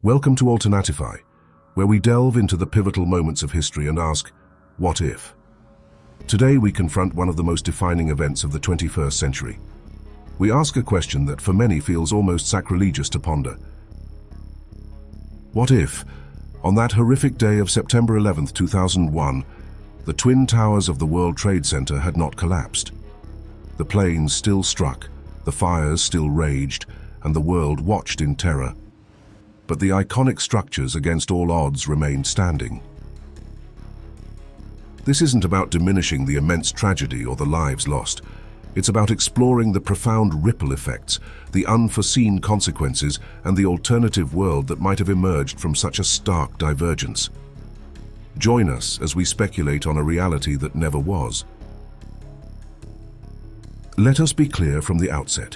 Welcome to Alternatify, where we delve into the pivotal moments of history and ask, what if? Today we confront one of the most defining events of the 21st century. We ask a question that for many feels almost sacrilegious to ponder. What if, on that horrific day of September 11, 2001, the twin towers of the World Trade Center had not collapsed? The planes still struck, the fires still raged, and the world watched in terror. But the iconic structures against all odds remained standing. This isn't about diminishing the immense tragedy or the lives lost. It's about exploring the profound ripple effects, the unforeseen consequences, and the alternative world that might have emerged from such a stark divergence. Join us as we speculate on a reality that never was. Let us be clear from the outset.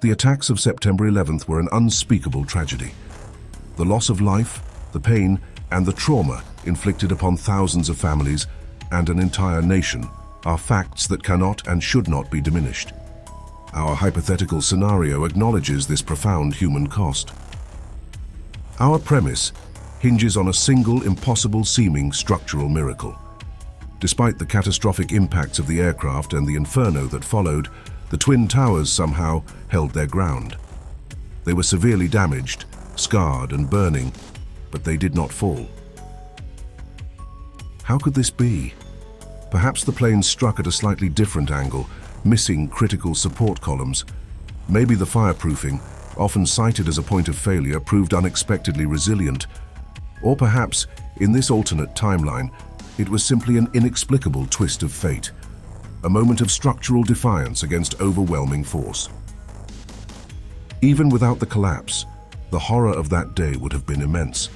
The attacks of September 11th were an unspeakable tragedy. The loss of life, the pain, and the trauma inflicted upon thousands of families and an entire nation are facts that cannot and should not be diminished. Our hypothetical scenario acknowledges this profound human cost. Our premise hinges on a single impossible-seeming structural miracle. Despite the catastrophic impacts of the aircraft and the inferno that followed, the Twin Towers somehow held their ground. They were severely damaged, scarred and burning, but they did not fall. How could this be? Perhaps the planes struck at a slightly different angle, missing critical support columns. Maybe the fireproofing, often cited as a point of failure, proved unexpectedly resilient. Or perhaps, in this alternate timeline, it was simply an inexplicable twist of fate, a moment of structural defiance against overwhelming force. Even without the collapse, the horror of that day would have been immense.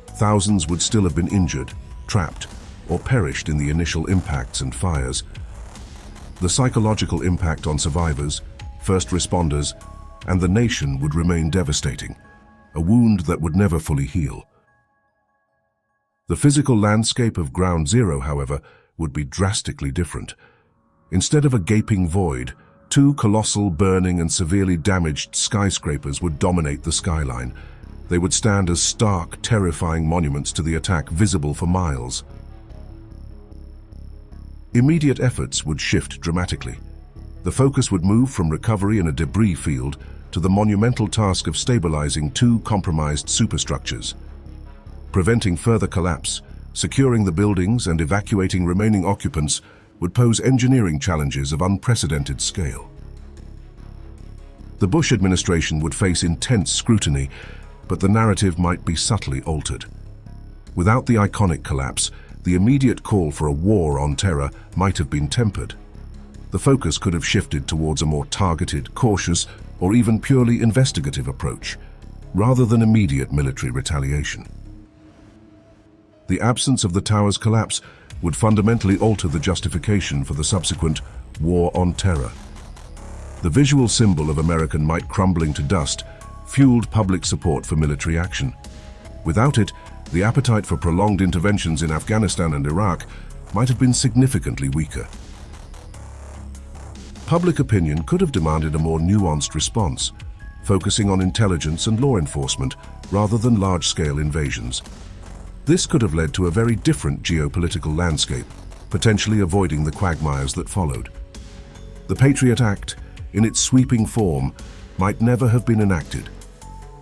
Thousands would still have been injured, trapped, or perished in the initial impacts and fires. The psychological impact on survivors, first responders, and the nation would remain devastating, a wound that would never fully heal. The physical landscape of Ground Zero, however, would be drastically different. Instead of a gaping void, two colossal, burning and severely damaged skyscrapers would dominate the skyline. They would stand as stark, terrifying monuments to the attack, visible for miles. Immediate efforts would shift dramatically. The focus would move from recovery in a debris field to the monumental task of stabilizing two compromised superstructures. Preventing further collapse, securing the buildings and evacuating remaining occupants would pose engineering challenges of unprecedented scale. The Bush administration would face intense scrutiny, but the narrative might be subtly altered. Without the iconic collapse, the immediate call for a war on terror might have been tempered. The focus could have shifted towards a more targeted, cautious, or even purely investigative approach, rather than immediate military retaliation. The absence of the tower's collapse would fundamentally alter the justification for the subsequent war on terror. The visual symbol of American might crumbling to dust fueled public support for military action. Without it, the appetite for prolonged interventions in Afghanistan and Iraq might have been significantly weaker. Public opinion could have demanded a more nuanced response, focusing on intelligence and law enforcement rather than large-scale invasions. This could have led to a very different geopolitical landscape, potentially avoiding the quagmires that followed. The Patriot Act, in its sweeping form, might never have been enacted.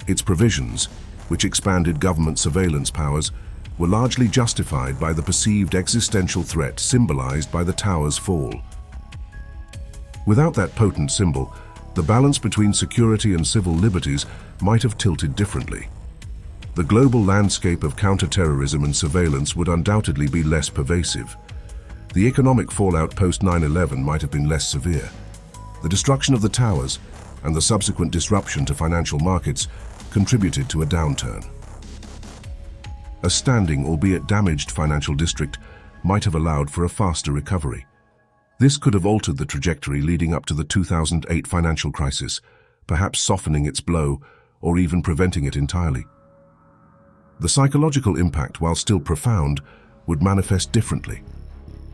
Its provisions, which expanded government surveillance powers, were largely justified by the perceived existential threat symbolized by the tower's fall. Without that potent symbol, the balance between security and civil liberties might have tilted differently. The global landscape of counterterrorism and surveillance would undoubtedly be less pervasive. The economic fallout post-9/11 might have been less severe. The destruction of the towers and the subsequent disruption to financial markets contributed to a downturn. A standing, albeit damaged, financial district might have allowed for a faster recovery. This could have altered the trajectory leading up to the 2008 financial crisis, perhaps softening its blow or even preventing it entirely. The psychological impact, while still profound, would manifest differently.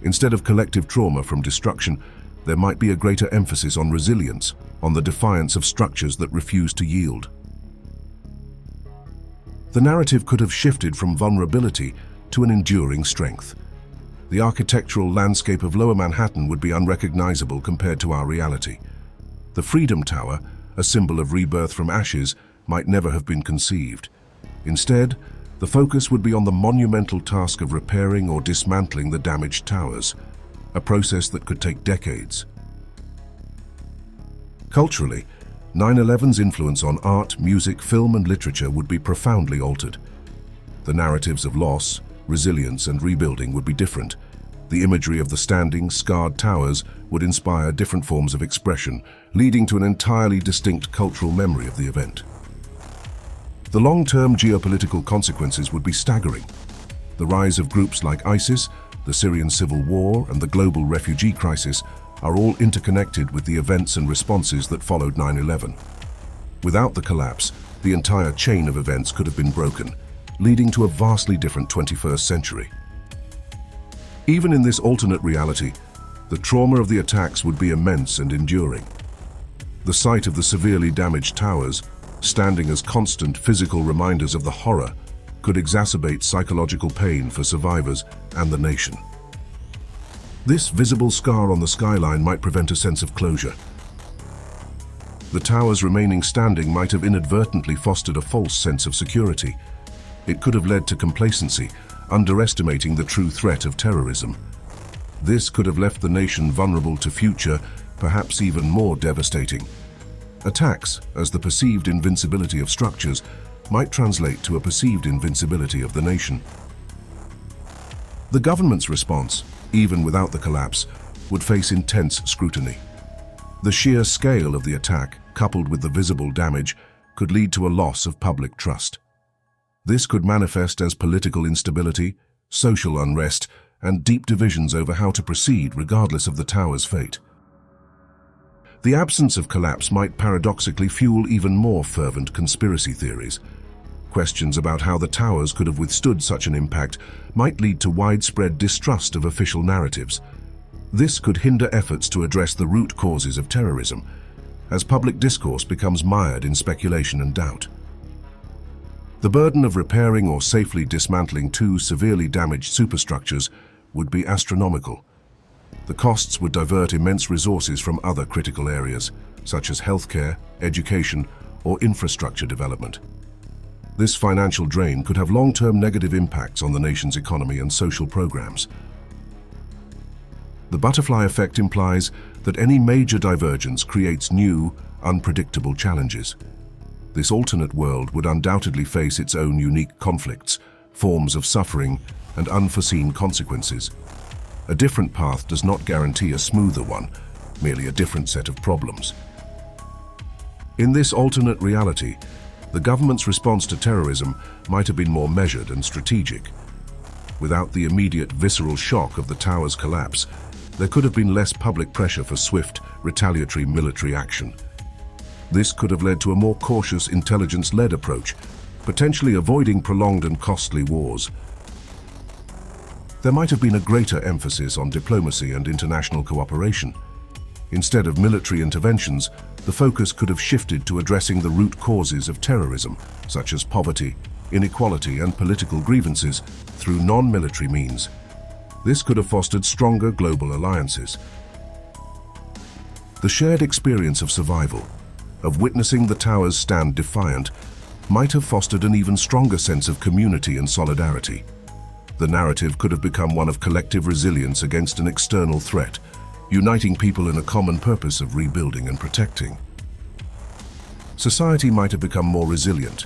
Instead of collective trauma from destruction, there might be a greater emphasis on resilience, on the defiance of structures that refuse to yield. The narrative could have shifted from vulnerability to an enduring strength. The architectural landscape of Lower Manhattan would be unrecognizable compared to our reality. The Freedom Tower, a symbol of rebirth from ashes, might never have been conceived. Instead, the focus would be on the monumental task of repairing or dismantling the damaged towers, a process that could take decades. Culturally, 9/11's influence on art, music, film, and literature would be profoundly altered. The narratives of loss, resilience, and rebuilding would be different. The imagery of the standing, scarred towers would inspire different forms of expression, leading to an entirely distinct cultural memory of the event. The long-term geopolitical consequences would be staggering. The rise of groups like ISIS, the Syrian civil war, and the global refugee crisis are all interconnected with the events and responses that followed 9/11. Without the collapse, the entire chain of events could have been broken, leading to a vastly different 21st century. Even in this alternate reality, the trauma of the attacks would be immense and enduring. The sight of the severely damaged towers, standing as constant physical reminders of the horror, could exacerbate psychological pain for survivors and the nation. This visible scar on the skyline might prevent a sense of closure. The towers remaining standing might have inadvertently fostered a false sense of security. It could have led to complacency, underestimating the true threat of terrorism. This could have left the nation vulnerable to future, perhaps even more devastating attacks, as the perceived invincibility of structures might translate to a perceived invincibility of the nation. The government's response, even without the collapse, would face intense scrutiny. The sheer scale of the attack, coupled with the visible damage, could lead to a loss of public trust. This could manifest as political instability, social unrest, and deep divisions over how to proceed regardless of the tower's fate. The absence of collapse might paradoxically fuel even more fervent conspiracy theories. Questions about how the towers could have withstood such an impact might lead to widespread distrust of official narratives. This could hinder efforts to address the root causes of terrorism, as public discourse becomes mired in speculation and doubt. The burden of repairing or safely dismantling two severely damaged superstructures would be astronomical. The costs would divert immense resources from other critical areas, such as healthcare, education, or infrastructure development. This financial drain could have long-term negative impacts on the nation's economy and social programs. The butterfly effect implies that any major divergence creates new, unpredictable challenges. This alternate world would undoubtedly face its own unique conflicts, forms of suffering, and unforeseen consequences. A different path does not guarantee a smoother one, merely a different set of problems. In this alternate reality, the government's response to terrorism might have been more measured and strategic. Without the immediate visceral shock of the tower's collapse, there could have been less public pressure for swift, retaliatory military action. This could have led to a more cautious, intelligence-led approach, potentially avoiding prolonged and costly wars. There might have been a greater emphasis on diplomacy and international cooperation. Instead of military interventions, the focus could have shifted to addressing the root causes of terrorism, such as poverty, inequality, and political grievances, through non-military means. This could have fostered stronger global alliances. The shared experience of survival, of witnessing the towers stand defiant, might have fostered an even stronger sense of community and solidarity. The narrative could have become one of collective resilience against an external threat, uniting people in a common purpose of rebuilding and protecting. Society might have become more resilient,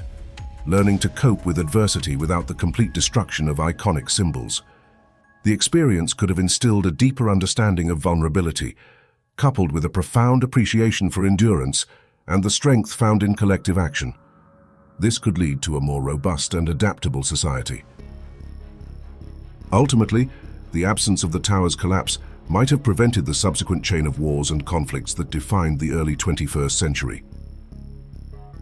learning to cope with adversity without the complete destruction of iconic symbols. The experience could have instilled a deeper understanding of vulnerability, coupled with a profound appreciation for endurance and the strength found in collective action. This could lead to a more robust and adaptable society. Ultimately, the absence of the tower's collapse might have prevented the subsequent chain of wars and conflicts that defined the early 21st century.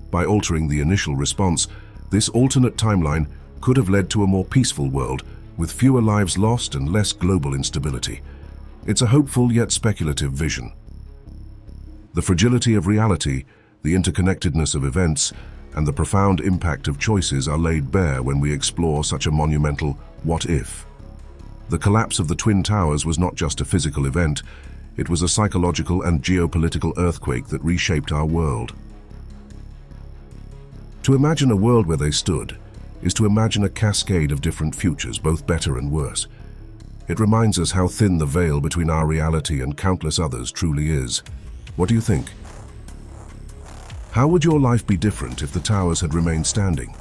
By altering the initial response, this alternate timeline could have led to a more peaceful world, with fewer lives lost and less global instability. It's a hopeful yet speculative vision. The fragility of reality, the interconnectedness of events, and the profound impact of choices are laid bare when we explore such a monumental what if. The collapse of the Twin Towers was not just a physical event, it was a psychological and geopolitical earthquake that reshaped our world. To imagine a world where they stood is to imagine a cascade of different futures, both better and worse. It reminds us how thin the veil between our reality and countless others truly is. What do you think? How would your life be different if the towers had remained standing?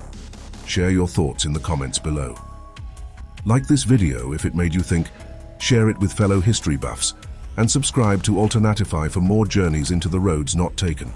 Share your thoughts in the comments below. Like this video if it made you think, share it with fellow history buffs, and subscribe to Alternatify for more journeys into the roads not taken.